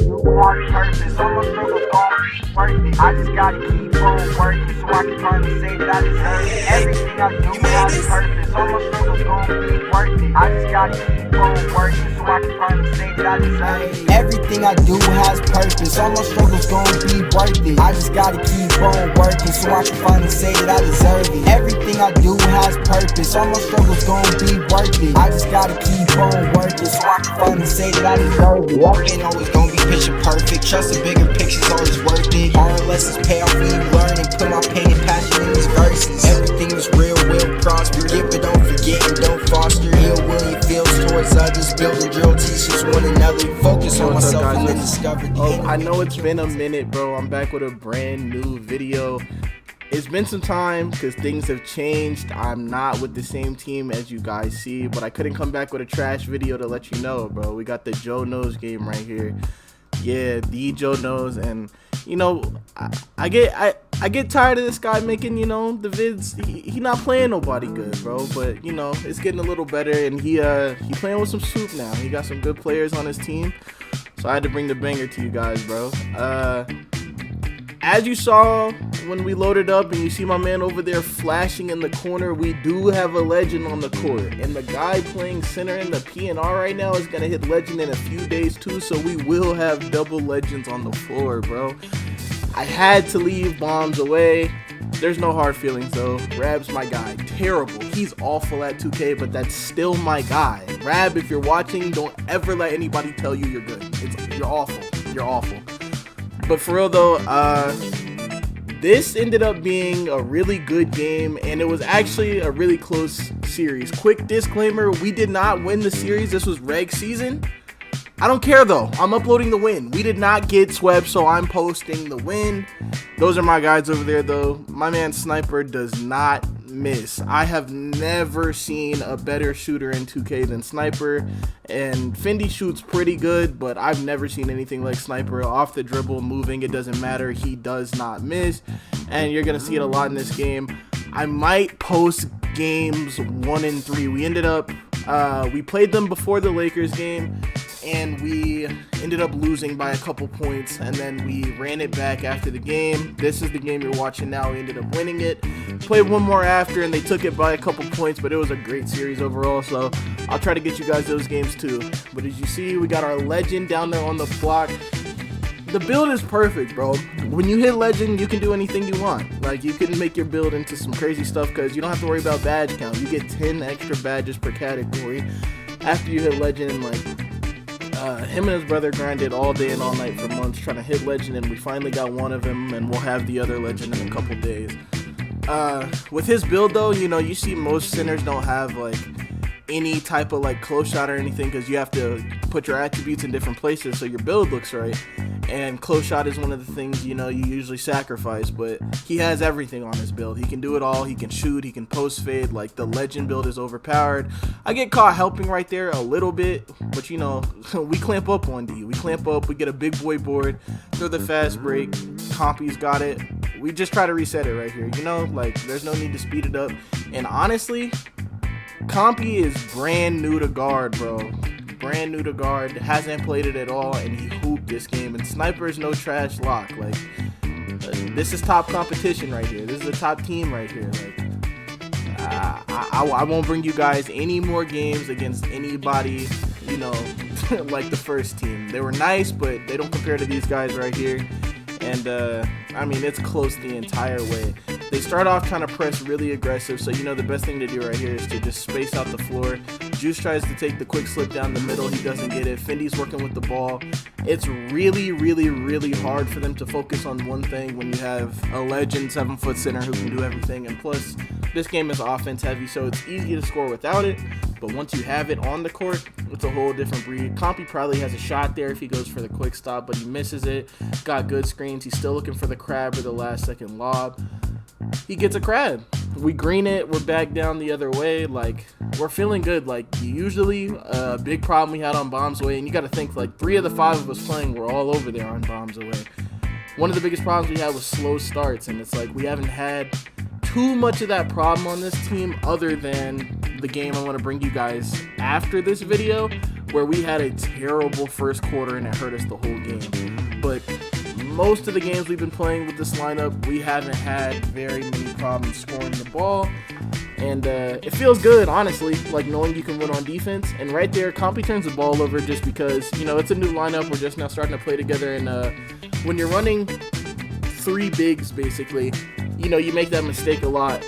have purpose. All my struggles gon' be worth it. I just gotta keep on working so I can finally say that I deserve it. Everything I do has purpose. All my struggles gon' be worth it. I just gotta keep on working so I can finally say that I deserve it. Everything I do has purpose. All my struggles gon' be worth it. I just gotta keep on working so I can finally say that I deserve it. Everything I do has purpose. All my struggles gon' be worth it. I just gotta keep on working so I can finally say that I deserve it. Ain't always gonna be picture perfect. Trust the bigger picture's always worth it. Hard lessons pay off when you learn and put my pain and passion in these verses. Everything is real, will prosper. Give but don't forget and don't foster. Ill will you feels towards others. Build and drill teaches one another. Focus on myself and then discover the enemy. I know it's been a minute, bro. I'm back with a brand new video. It's been some time because things have changed. I'm not with the same team as you guys see, but I couldn't come back with a trash video to let you know, bro. We got the Joe Knows game right here. Yeah, the Joe Knows, and you know, I get tired of this guy making, you know, the vids. He not playing nobody good, bro. But you know, it's getting a little better, and he playing with some soup now. He got some good players on his team, so I had to bring the banger to you guys, bro. As you saw when we loaded up and you see my man over there flashing in the corner, we do have a legend on the court. And the guy playing center in the P&R right now is going to hit legend in a few days too. So we will have double legends on the floor, bro. I had to leave bombs away. There's no hard feelings though. Rab's my guy. Terrible. He's awful at 2K, but that's still my guy. Rab, if you're watching, don't ever let anybody tell you you're good. You're awful. You're awful. But for real though, this ended up being a really good game, and it was actually a really close series. Quick disclaimer, we did not win the series. This was reg season. I don't care though. I'm uploading the win. We did not get swept, so I'm posting the win. Those are my guys over there though. My man Sniper does not miss. I have never seen a better shooter in 2K than Sniper, and Fendi shoots pretty good, but I've never seen anything like Sniper. Off the dribble, moving, it doesn't matter. He does not miss, and you're gonna see it a lot in this game. I might post games 1 and 3. We ended up we played them before the Lakers game, and we ended up losing by a couple points, and then we ran it back after the game. This is the game you're watching now. We ended up winning it. Played one more after, and they took it by a couple points, but it was a great series overall, so I'll try to get you guys those games too. But as you see, we got our legend down there on the block. The build is perfect, bro. When you hit legend, you can do anything you want. Like, you can make your build into some crazy stuff because you don't have to worry about badge count. You get 10 extra badges per category after you hit legend. And like, him and his brother grinded all day and all night for months trying to hit legend, and we finally got one of them, and we'll have the other legend in a couple days. With his build though, you know, you see most centers don't have like any type of like close shot or anything because you have to put your attributes in different places so your build looks right, and close shot is one of the things, you know, you usually sacrifice, but he has everything on his build. He can do it all. He can shoot, he can post fade. Like, the legend build is overpowered. I get caught helping right there a little bit, but you know, we clamp up on D. We clamp up, we get a big boy board, throw the fast break. Compy's got it. We just try to reset it right here, you know, like, there's no need to speed it up. And honestly, Compy is brand new to guard, bro. Brand new to guard, hasn't played it at all, and he hooped this game. And Sniper is no trash lock. Like, this is top competition right here. This is a top team right here. Like, I won't bring you guys any more games against anybody, you know, like the first team. They were nice, but they don't compare to these guys right here. And I mean, it's close the entire way. They start off trying to press really aggressive, so you know the best thing to do right here is to just space out the floor. Juice tries to take the quick slip down the middle. He doesn't get it. Fendi's working with the ball. It's really, really, really hard for them to focus on one thing when you have a legend 7-foot center who can do everything. And plus, this game is offense heavy, so it's easy to score without it. But once you have it on the court, it's a whole different breed. Compy probably has a shot there if he goes for the quick stop, but he misses it. Got good screens. He's still looking for the crab or the last second lob. He gets a crab. We green it. We're back down the other way. Like, we're feeling good. Like, usually a big problem we had on bombs away, and you got to think, like, 3 of the 5 of us playing were all over there on bombs away. One of the biggest problems we had was slow starts, and it's like we haven't had too much of that problem on this team other than the game I want to bring you guys after this video. where we had a terrible first quarter and it hurt us the whole game. But most of the games we've been playing with this lineup, we haven't had very many problems scoring the ball. And it feels good, honestly, like knowing you can win on defense. And right there, Compy turns the ball over just because, you know, it's a new lineup. We're just now starting to play together. And when you're running 3 bigs, basically, you know, you make that mistake a lot,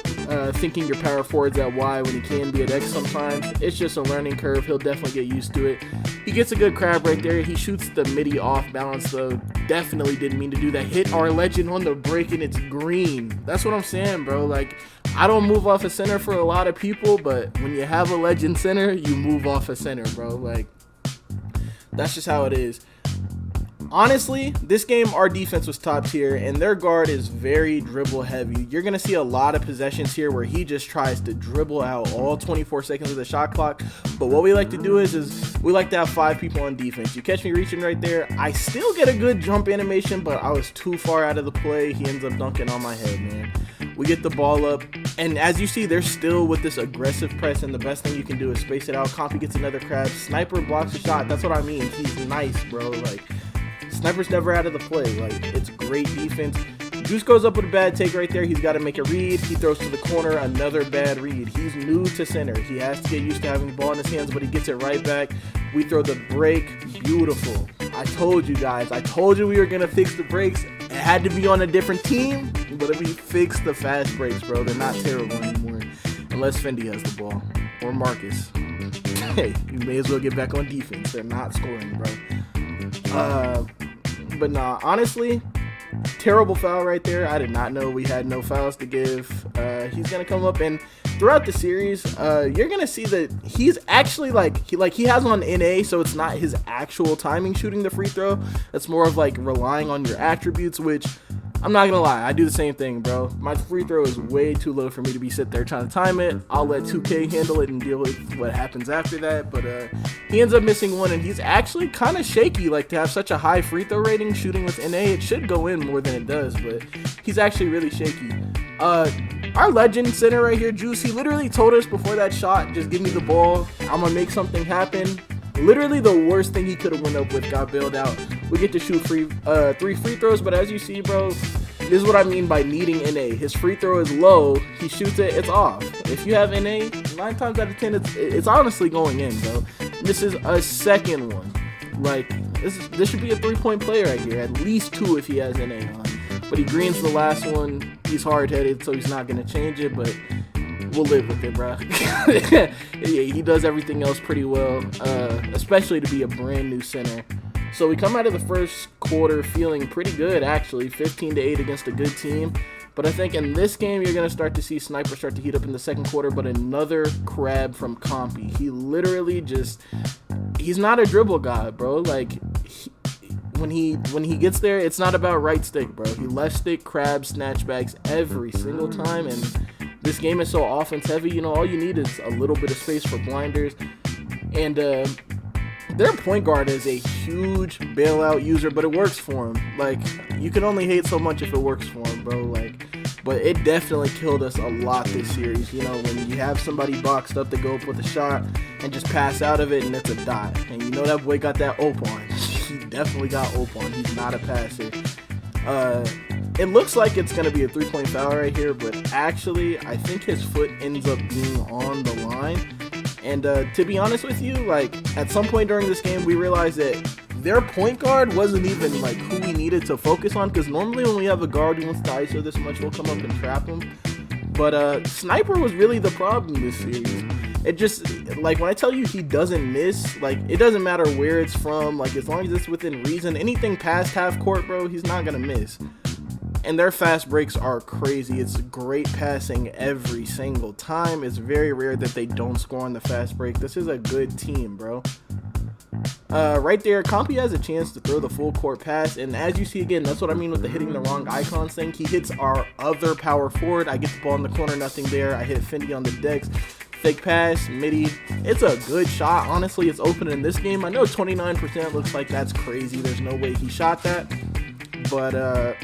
thinking your power forward's at Y when he can be at X sometimes. It's just a learning curve. He'll definitely get used to it. He gets a good crab right there. He shoots the midi off balance, though. Definitely didn't mean to do that. Hit our legend on the break, and it's green. That's what I'm saying, bro. Like, I don't move off a center for a lot of people, but when you have a legend center, you move off a center, bro. Like, that's just how it is. Honestly, this game, our defense was top tier, and their guard is very dribble heavy. You're going to see a lot of possessions here where he just tries to dribble out all 24 seconds of the shot clock. But what we like to do is we like to have 5 people on defense. You catch me reaching right there. I still get a good jump animation, but I was too far out of the play. He ends up dunking on my head, man. We get the ball up, and as you see, they're still with this aggressive press, and the best thing you can do is space it out. Compy gets another crab. Sniper blocks a shot. That's what I mean. He's nice, bro. Like, Sniper's never out of the play. Like, it's great defense. Juice goes up with a bad take right there. He's got to make a read. He throws to the corner. Another bad read. He's new to center. He has to get used to having the ball in his hands, but he gets it right back. We throw the break. Beautiful. I told you guys. I told you we were going to fix the breaks. It had to be on a different team, but we fixed the fast breaks, bro. They're not terrible anymore. Unless Fendi has the ball. Or Marcus. Hey, you may as well get back on defense. They're not scoring, bro. But nah, honestly, terrible foul right there. I did not know we had no fouls to give. He's gonna come up, and throughout the series, you're gonna see that he's actually he has on NA, so it's not his actual timing shooting the free throw. It's more of like relying on your attributes, which I'm not gonna lie, I do the same thing, bro. My free throw is way too low for me to be sitting there trying to time it. I'll let 2K handle it and deal with what happens after that. But he ends up missing one, and he's actually kind of shaky. Like, to have such a high free throw rating shooting with NA, it should go in more than it does, but he's actually really shaky. Our legend center right here, Juice, he literally told us before that shot, just give me the ball, I'm gonna make something happen. Literally the worst thing he could have went up with got bailed out. We get to shoot 3 free throws, but as you see, bro, this is what I mean by needing NA. His free throw is low, he shoots it, it's off. If you have NA, 9 times out of 10, it's honestly going in, bro. This is a second one. Like, this should be a 3-point play right here, at least 2 if he has NA on. But he greens the last one. He's hard-headed, so he's not going to change it, but we'll live with it, bro. Yeah, he does everything else pretty well, especially to be a brand new center. So we come out of the first quarter feeling pretty good, actually, 15-8 against a good team. But I think in this game, you're going to start to see Sniper start to heat up in the second quarter, but another crab from Compy. He literally just, he's not a dribble guy, bro. Like, when he gets there, it's not about right stick, bro. He left stick crab snatchbacks every single time, and this game is so offense heavy, you know, all you need is a little bit of space for blinders. And their point guard is a huge bailout user, but it works for him. Like, you can only hate so much if it works for him, bro. Like, but it definitely killed us a lot this series. You know, when you have somebody boxed up to go up with a shot and just pass out of it and it's a dot. And you know that boy got that ope on. He definitely got ope on. He's not a passer. It looks like it's going to be a 3-point foul right here, but actually, I think his foot ends up being on the line. And to be honest with you, like, at some point during this game, we realized that their point guard wasn't even, like, who we needed to focus on, because normally when we have a guard who wants to ISO this much, we'll come up and trap him. But Sniper was really the problem this series. It just, like, when I tell you he doesn't miss, like, it doesn't matter where it's from. Like, as long as it's within reason, anything past half court, bro, he's not going to miss. And their fast breaks are crazy. It's great passing every single time. It's very rare that they don't score on the fast break. This is a good team, bro. Right there, Compy has a chance to throw the full court pass, and as you see again, that's what I mean with the hitting the wrong icons thing. He hits our other power forward. I get the ball in the corner, nothing there. I hit Fendi on the decks. Fake pass, midi. It's a good shot. Honestly, it's open in this game. I know 29% looks like that's crazy. There's no way he shot that. But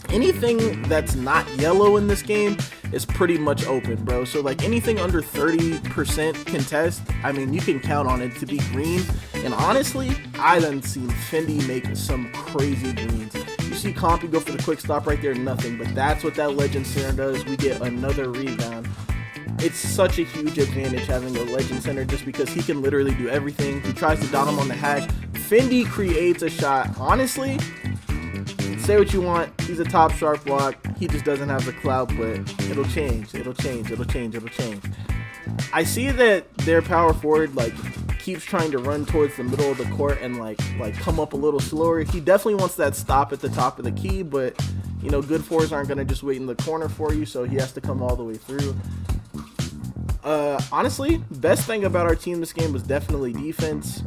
anything that's not yellow in this game is pretty much open, bro. So, like, anything under 30% contest, I mean, you can count on it to be green. And honestly, I done seen Fendi make some crazy greens. You see Compy go for the quick stop right there, nothing. But that's what that Legend Center does. We get another rebound. It's such a huge advantage having a Legend Center just because he can literally do everything. He tries to dot him on the hash. Fendi creates a shot. Honestly, say what you want. He's a top sharp block. He just doesn't have the clout, but it'll change. It'll change. I see that their power forward keeps trying to run towards the middle of the court and like come up a little slower. He definitely wants that stop at the top of the key, but good fours aren't gonna just wait in the corner for you, so he has to come all the way through. Honestly, best thing about our team this game was definitely defense.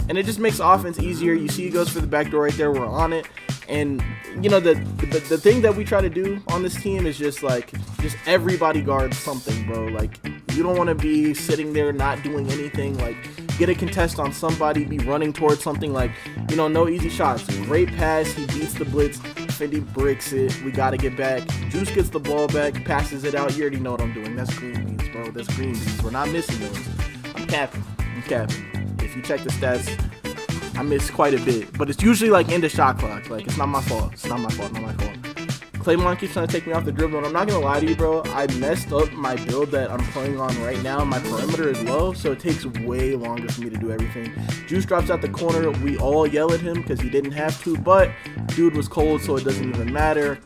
And it just makes offense easier. You see he goes for the back door right there. We're on it. And, the thing that we try to do on this team is just everybody guards something, bro. You don't want to be sitting there not doing anything. Get a contest on somebody, be running towards something. No easy shots. Great pass. He beats the blitz. Fendi bricks it. We got to get back. Juice gets the ball back, passes it out. You already know what I'm doing. That's green beans, bro. That's green beans. We're not missing those. I'm capping. If you check the stats, I miss quite a bit, but it's usually in the shot clock. It's not my fault. Claymon keeps trying to take me off the dribble, and I'm not gonna lie to you, bro. I messed up my build that I'm playing on right now. My perimeter is low, so it takes way longer for me to do everything. Juice drops out the corner. We all yell at him because he didn't have to, but dude was cold, so it doesn't even matter.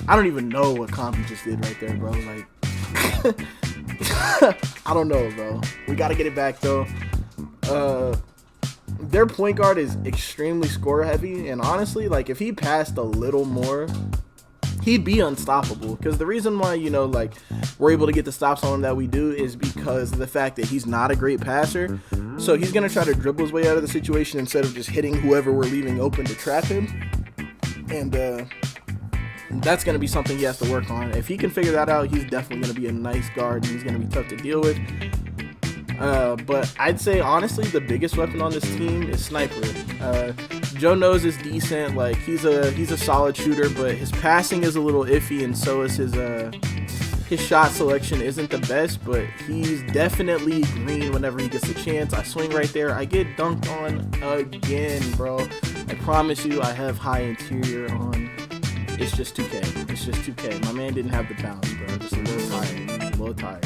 I don't even know what Compy just did right there, bro. I don't know, bro. We gotta get it back though. Their point guard is extremely score heavy, and honestly, if he passed a little more, he'd be unstoppable. Because the reason why we're able to get the stops on him that we do is because of the fact that he's not a great passer. So he's gonna try to dribble his way out of the situation instead of just hitting whoever we're leaving open to trap him. And that's gonna be something he has to work on. If he can figure that out, he's definitely gonna be a nice guard, and he's gonna be tough to deal with. But I'd say honestly the biggest weapon on this team is Sniper. Joe knows is decent. He's a solid shooter, but his passing is a little iffy, and so is his shot selection isn't the best. But he's definitely green whenever he gets a chance. I swing right there. I get dunked on again, bro. I promise you, I have high interior on. It's just 2K. My man didn't have the bounce, bro. Just a little tired.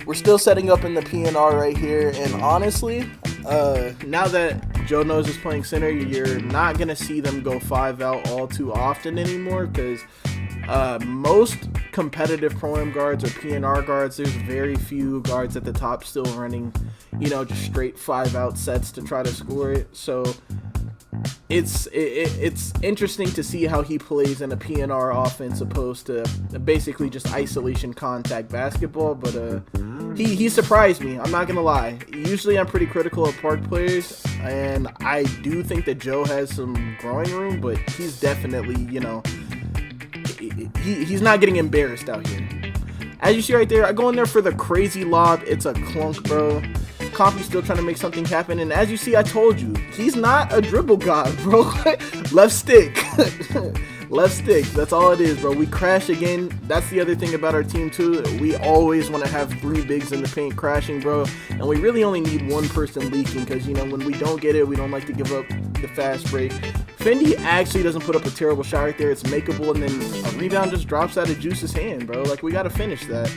We're still setting up in the PNR right here, and honestly, now that Joe knows is playing center, you're not going to see them go 5 out all too often anymore, because most competitive Pro-Am guards or PNR guards, there's very few guards at the top still running, just straight 5 out sets to try to score it. So it's interesting to see how he plays in a PNR offense opposed to basically just isolation contact basketball, but he surprised me. I'm not gonna lie. Usually I'm pretty critical of park players, and I do think that Joe has some growing room, but he's definitely, he's not getting embarrassed out here. As you see right there, I go in there for the crazy lob. It's a clunk, bro. Compy's still trying to make something happen, and as you see, I told you, he's not a dribble god, bro. Left stick. Left stick. That's all it is, bro. We crash again. That's the other thing about our team, too. We always want to have 3 bigs in the paint crashing, bro, and we really only need 1 person leaking because, when we don't get it, we don't like to give up the fast break. Fendi actually doesn't put up a terrible shot right there. It's makeable, and then a rebound just drops out of Juice's hand, bro. We got to finish that.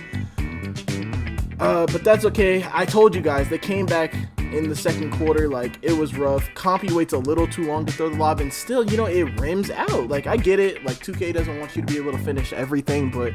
But that's okay. I told you guys, they came back in the second quarter. It was rough. Compy waits a little too long to throw the lob, and still, it rims out. I get it. 2K doesn't want you to be able to finish everything, but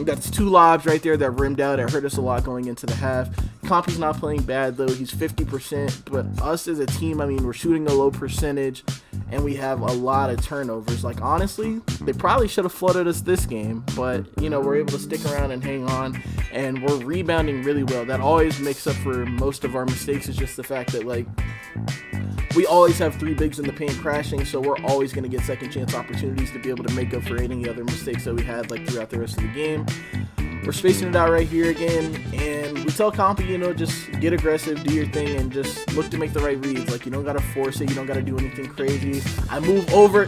that's 2 lobs right there that rimmed out. It hurt us a lot going into the half. Compy's not playing bad, though. He's 50%, but us as a team, we're shooting a low percentage, and we have a lot of turnovers. Honestly, they probably should have flooded us this game, but, we're able to stick around and hang on, and we're rebounding really well. That always makes up for most of our mistakes. It's just the fact that, we always have 3 bigs in the paint crashing, so we're always going to get second chance opportunities to be able to make up for any other mistakes that we had, throughout the rest of the game. We're spacing it out right here again, and we tell Compy, just get aggressive, do your thing, and just look to make the right reads. You don't got to force it. You don't got to do anything crazy. I move over.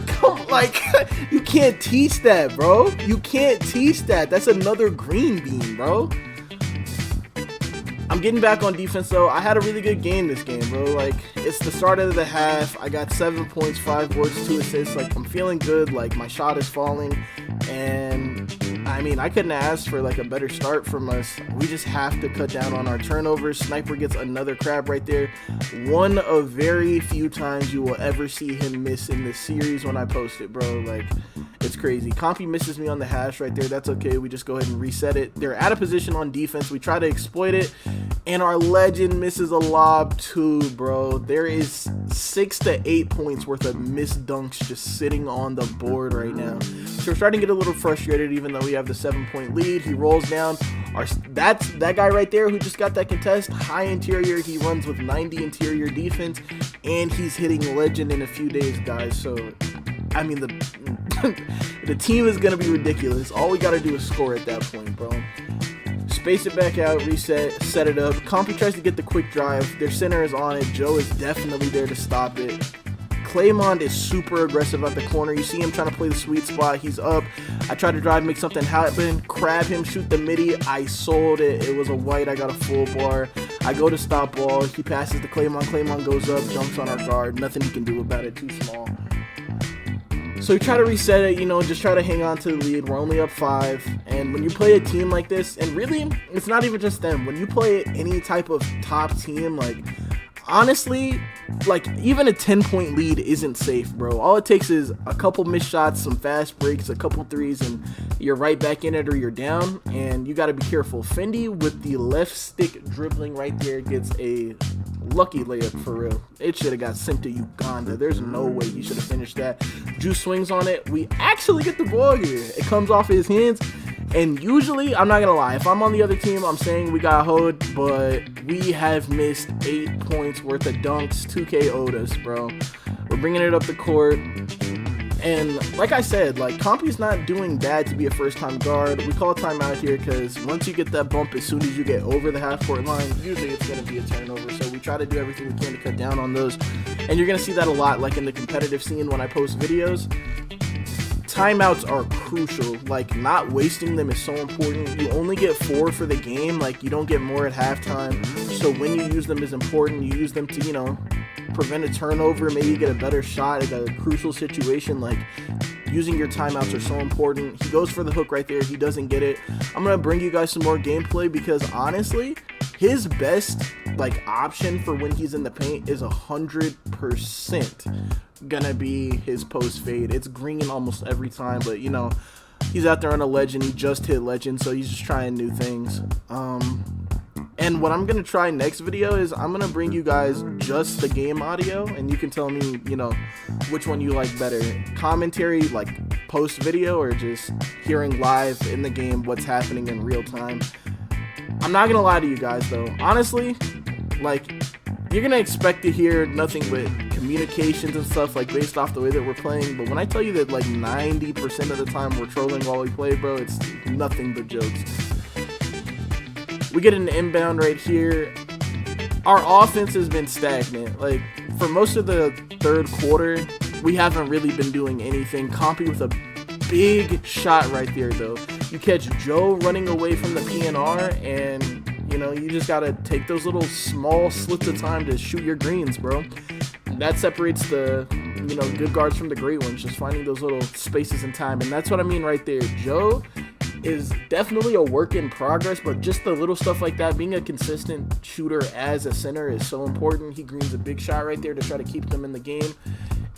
You can't teach that, bro. You can't teach that. That's another green bean, bro. I'm getting back on defense, though. I had a really good game this game, bro. Like, it's the start of the half. I got 7 points, 5 boards, 2 assists. Like, I'm feeling good. Like, my shot is falling. And, I mean, I couldn't ask for, like, a better start from us. We just have to cut down on our turnovers. Sniper gets another crab right there. One of very few times you will ever see him miss in this series when I post it, bro. Like, it's crazy. Compy misses me on the hash right there. That's okay. We just go ahead and reset it. They're out of position on defense. We try to exploit it. And our legend misses a lob too, bro. There is 6 to 8 points worth of missed dunks just sitting on the board right now. So we're starting to get a little frustrated even though we have the 7-point lead. He rolls down. That's that guy right there who just got that contest. High interior. He runs with 90 interior defense. And he's hitting legend in a few days, guys. So, I mean, the team is going to be ridiculous. All we got to do is score at that point, bro. Space it back out, reset, set it up. Compy tries to get the quick drive. Their center is on it. Joe is definitely there to stop it. Claymont is super aggressive at the corner. You see him trying to play the sweet spot. He's up. I try to drive, make something happen. Crab him, shoot the midi. I sold it. It was a white. I got a full bar. I go to stop ball. He passes to Claymont. Claymont goes up, jumps on our guard. Nothing he can do about it. Too small. So we try to reset it, you know, just try to hang on to the lead. We're only up 5. And when you play a team like this, and really, it's not even just them. When you play any type of top team, like, honestly, like, even a 10-point lead isn't safe, bro. All it takes is a couple missed shots, some fast breaks, a couple threes, and you're right back in it or you're down. And you got to be careful. Fendi with the left stick dribbling right there gets a lucky layup for real. It should have got sent to Uganda. There's no way he should have finished that. Juice swings on it. We actually get the ball here. It comes off his hands. And usually, I'm not going to lie, if I'm on the other team, I'm saying we got hoed, but we have missed 8 points worth of dunks. 2K owed us, bro. We're bringing it up the court. And like I said, like, Compy's not doing bad to be a first-time guard. We call timeout here because once you get that bump, as soon as you get over the half-court line, usually it's going to be a turnover. So we try to do everything we can to cut down on those. And you're going to see that a lot, like in the competitive scene when I post videos. Timeouts are crucial. Like, not wasting them is so important. You only get 4 for the game. Like, you don't get more at halftime. So when you use them is important. You use them to, you know, prevent a turnover, maybe get a better shot at a crucial situation. Like, using your timeouts are so important. He goes for the hook right there. He doesn't get it. I'm going to bring you guys some more gameplay because honestly, his best, like, option for when he's in the paint is 100% gonna be his post fade. It's green almost every time, but you know, he's out there on a legend. He just hit legend, so he's just trying new things. And what I'm gonna try next video is I'm gonna bring you guys just the game audio, and you can tell me, you know, which one you like better. Commentary, like post video, or just hearing live in the game what's happening in real time. I'm not gonna lie to you guys though. Honestly, like, you're gonna expect to hear nothing but communications and stuff, like, based off the way that we're playing. But when I tell you that like 90% of the time we're trolling while we play, bro, it's nothing but jokes. We get an inbound right here. Our offense has been stagnant. Like, for most of the third quarter, we haven't really been doing anything. Compy with a big shot right there, though. You catch Joe running away from the PNR, and, you know, you just got to take those little small slits of time to shoot your greens, bro. That separates the, you know, good guards from the great ones, just finding those little spaces in time. And that's what I mean right there. Joe is definitely a work in progress, but just the little stuff like that, being a consistent shooter as a center is so important. He greens a big shot right there to try to keep them in the game.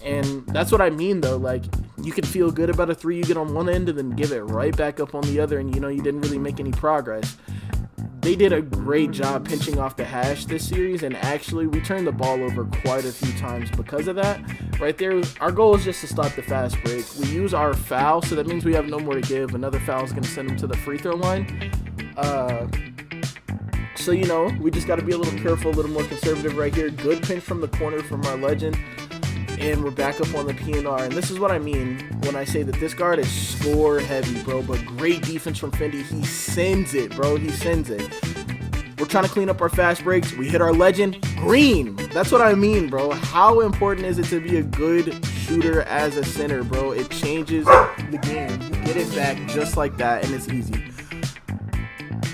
And that's what I mean, though. Like, you can feel good about a 3 you get on one end and then give it right back up on the other, and, you know, you didn't really make any progress. They did a great job pinching off the hash this series, and actually we turned the ball over quite a few times because of that. Right there, our goal is just to stop the fast break. We use our foul, so that means we have no more to give. Another foul is going to send them to the free throw line. So, you know, we just got to be a little careful, a little more conservative right here. Good pinch from the corner from our legend. And we're back up on the PNR. And this is what I mean when I say that this guard is score heavy, bro. But great defense from Fendi. He sends it, bro. He sends it. We're trying to clean up our fast breaks. We hit our legend. Green. That's what I mean, bro. How important is it to be a good shooter as a center, bro? It changes the game. You get it back just like that, and it's easy.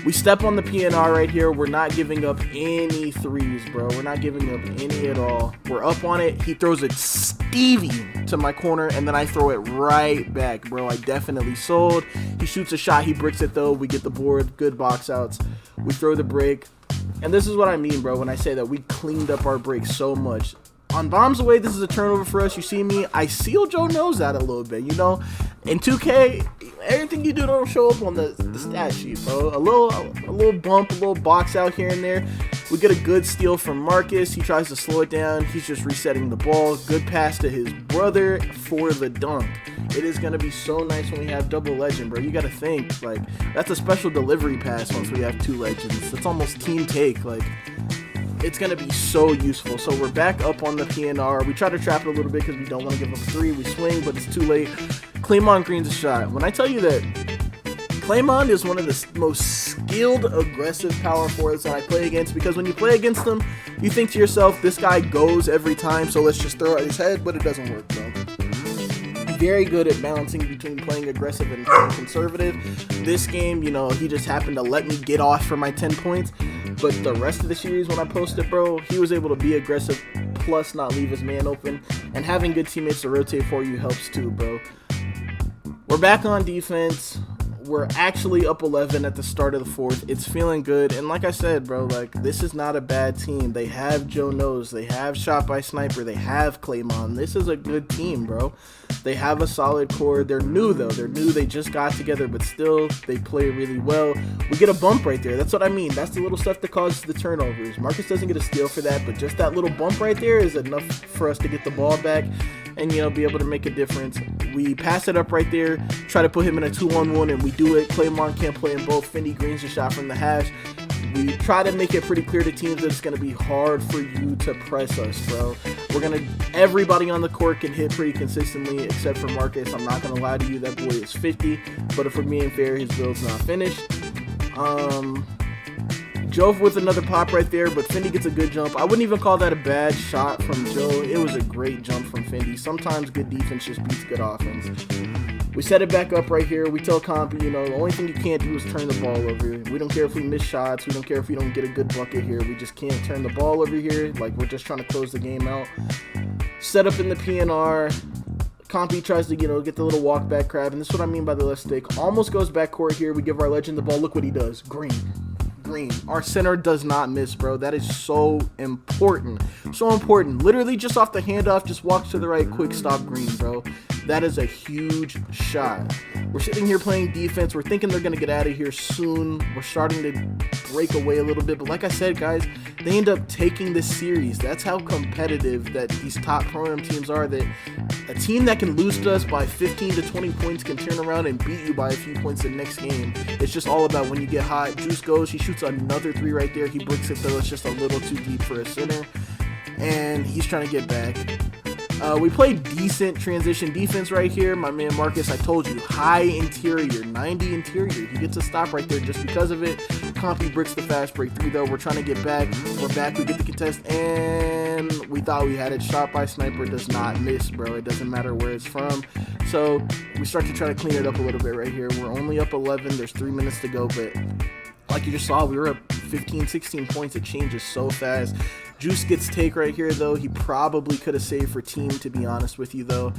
We step on the PNR right here. We're not giving up any threes, bro. We're not giving up any at all. We're up on it. He throws it Stevie to my corner, and then I throw it right back, bro. I definitely sold. He shoots a shot. He bricks it, though. We get the board. Good box outs. We throw the break. And this is what I mean, bro, when I say that we cleaned up our break so much. On bombs away, this is a turnover for us. You see me, I seal Joe knows that a little bit, you know. In 2K, everything you do don't show up on the stat sheet, bro. A little bump, a little box out here and there. We get a good steal from Marcus. He tries to slow it down. He's just resetting the ball. Good pass to his brother for the dunk. It is going to be so nice when we have double legend, bro. You got to think, like, that's a special delivery pass once we have 2 legends. It's almost team take, like. It's going to be so useful. So we're back up on the PNR. We try to trap it a little bit because we don't want to give up 3. We swing, but it's too late. Claymon Green's a shot. When I tell you that Claymon is one of the most skilled, aggressive power forwards that I play against, because when you play against them, you think to yourself, this guy goes every time, so let's just throw it at his head, but it doesn't work, bro. Very good at balancing between playing aggressive and conservative. This game, you know, he just happened to let me get off for my 10 points. But the rest of the series, when I posted, bro, he was able to be aggressive, plus not leave his man open. And having good teammates to rotate for you helps too, bro. We're back on defense. We're actually up 11 at the start of the 4th. It's feeling good. And like I said, bro, like, this is not a bad team. They have Joe Knows. They have Shot by Sniper. They have Claymon. This is a good team, bro. They have a solid core. They're new, though. They're new. They just got together, but still, they play really well. We get a bump right there. That's what I mean. That's the little stuff that causes the turnovers. Marcus doesn't get a steal for that, but just that little bump right there is enough for us to get the ball back and, you know, be able to make a difference. We pass it up right there, try to put him in a 2-on-1, and we do it. Claymon can't play in both. Fendi Green's a shot from the hash. We try to make it pretty clear to teams that it's going to be hard for you to press us, bro. Everybody on the court can hit pretty consistently except for Marcus. I'm not going to lie to you, that boy is 50, but if we're being fair, his build's not finished. Jove with another pop right there, but Fendi gets a good jump. I wouldn't even call that a bad shot from Joe. It was a great jump from Fendi. Sometimes good defense just beats good offense. We set it back up right here. We tell Compy, you know, the only thing you can't do is turn the ball over. We don't care if we miss shots. We don't care if we don't get a good bucket here. We just can't turn the ball over here. Like, we're just trying to close the game out. Set up in the PNR. Compy tries to, you know, get the little walk back crab. And this is what I mean by the left stick. Almost goes backcourt here. We give our legend the ball. Look what he does. Green. Our center does not miss, bro. That is so important. So important. Literally just off the handoff, just walks to the right, quick stop Green, bro. That is a huge shot. We're sitting here playing defense. We're thinking they're going to get out of here soon. We're starting to break away a little bit. But like I said, guys, they end up taking this series. That's how competitive that these top program teams are. That a team that can lose to us by 15 to 20 points can turn around and beat you by a few points the next game. It's just all about when you get hot. Juice goes. He shoots another 3 right there. He bricks it, though. It's just a little too deep for a center. And he's trying to get back. We play decent transition defense right here. My man Marcus, I told you, high interior, 90 interior. He gets a stop right there just because of it. Compy bricks the fast break 3, though. We're trying to get back. We're back. We get the contest, and we thought we had it. Shot by Sniper does not miss, bro. It doesn't matter where it's from. So we start to try to clean it up a little bit right here. We're only up 11. There's 3 minutes to go, but like you just saw, we were up 15, 16 points. It changes so fast. Juice gets take right here, though. He probably could have saved for team, to be honest with you, though.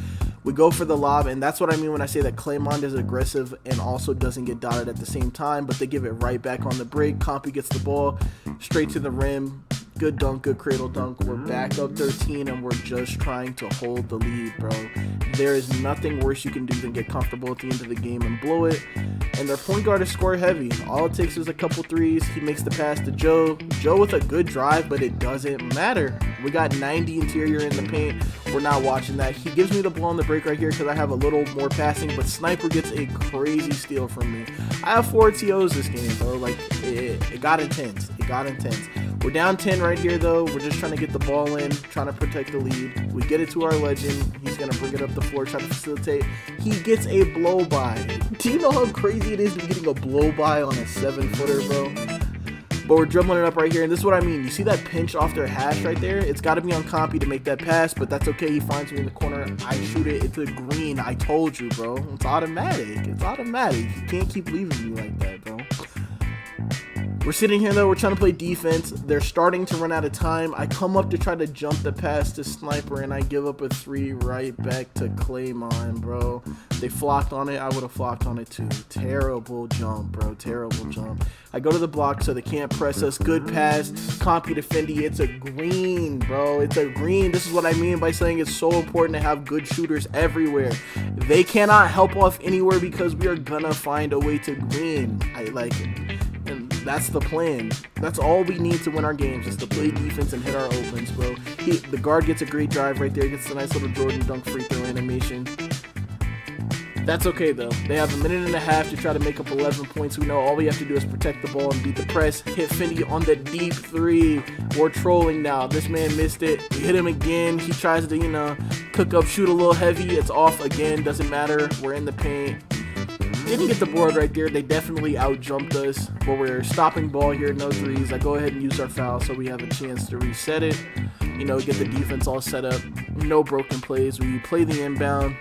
We go for the lob, and that's what I mean when I say that Claymon is aggressive and also doesn't get dotted at the same time, but they give it right back on the break. Compy gets the ball straight to the rim. Good dunk, good cradle dunk. We're back up 13, and we're just trying to hold the lead, bro. There is nothing worse you can do than get comfortable at the end of the game and blow it. And their point guard is score heavy. All it takes is a couple threes. He makes the pass to Joe. Joe with a good drive, but it doesn't matter. We got 90 interior in the paint. We're not watching that. He gives me the ball on the break right here because I have a little more passing, but Sniper gets a crazy steal from me. I have 4 TOs this game, bro. Like, it got intense. It got intense. We're down 10 right here, though. We're just trying to get the ball in, trying to protect the lead. We get it to our legend. He's going to bring it up the floor, try to facilitate. He gets a blow-by. Do you know how crazy it is to be getting a blow-by on a 7-footer, bro? But we're dribbling it up right here, and this is what I mean. You see that pinch off their hash right there? It's got to be on Compy to make that pass, but that's okay. He finds me in the corner. I shoot it. It's a green. I told you, bro. It's automatic. It's automatic. You can't keep leaving me like that, bro. We're sitting here though, we're trying to play defense. They're starting to run out of time. I come up to try to jump the pass to Sniper, and I give up a 3 right back to Claymon, bro. They flocked on it. I would have flocked on it too. Terrible jump, bro. Terrible jump. I go to the block so they can't press us. Good pass. Compy to Fendi. It's a green, bro. It's a green. This is what I mean by saying it's so important to have good shooters everywhere. They cannot help off anywhere because we are gonna find a way to green. I like it. And that's the plan. That's all we need to win our games, is to play defense and hit our opens, bro. The guard gets a great drive right there. Gets a nice little Jordan dunk free throw animation. That's okay, though. They have a minute and a half to try to make up 11 points. We know all we have to do is protect the ball and beat the press. Hit Fendi on the deep 3. We're trolling now. This man missed it. We hit him again. He tries to, cook up, shoot a little heavy. It's off again. Doesn't matter. We're in the paint. Didn't get the board right there. They definitely out-jumped us. But we're stopping ball here. No threes. I go ahead and use our foul so we have a chance to reset it. Get the defense all set up. No broken plays. We play the inbound.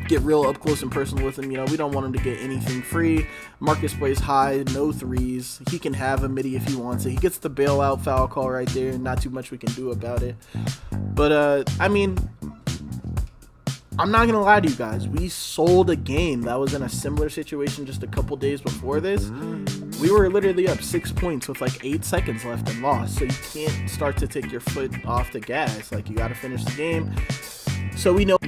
Get real up close and personal with him. We don't want him to get anything free. Marcus plays high, no threes. He can have a midi if he wants it. He gets the bailout foul call right there. Not too much we can do about it. But, I'm not going to lie to you guys. We sold a game that was in a similar situation just a couple days before this. We were literally up 6 points with like 8 seconds left and lost. So you can't start to take your foot off the gas. Like, you got to finish the game. So we know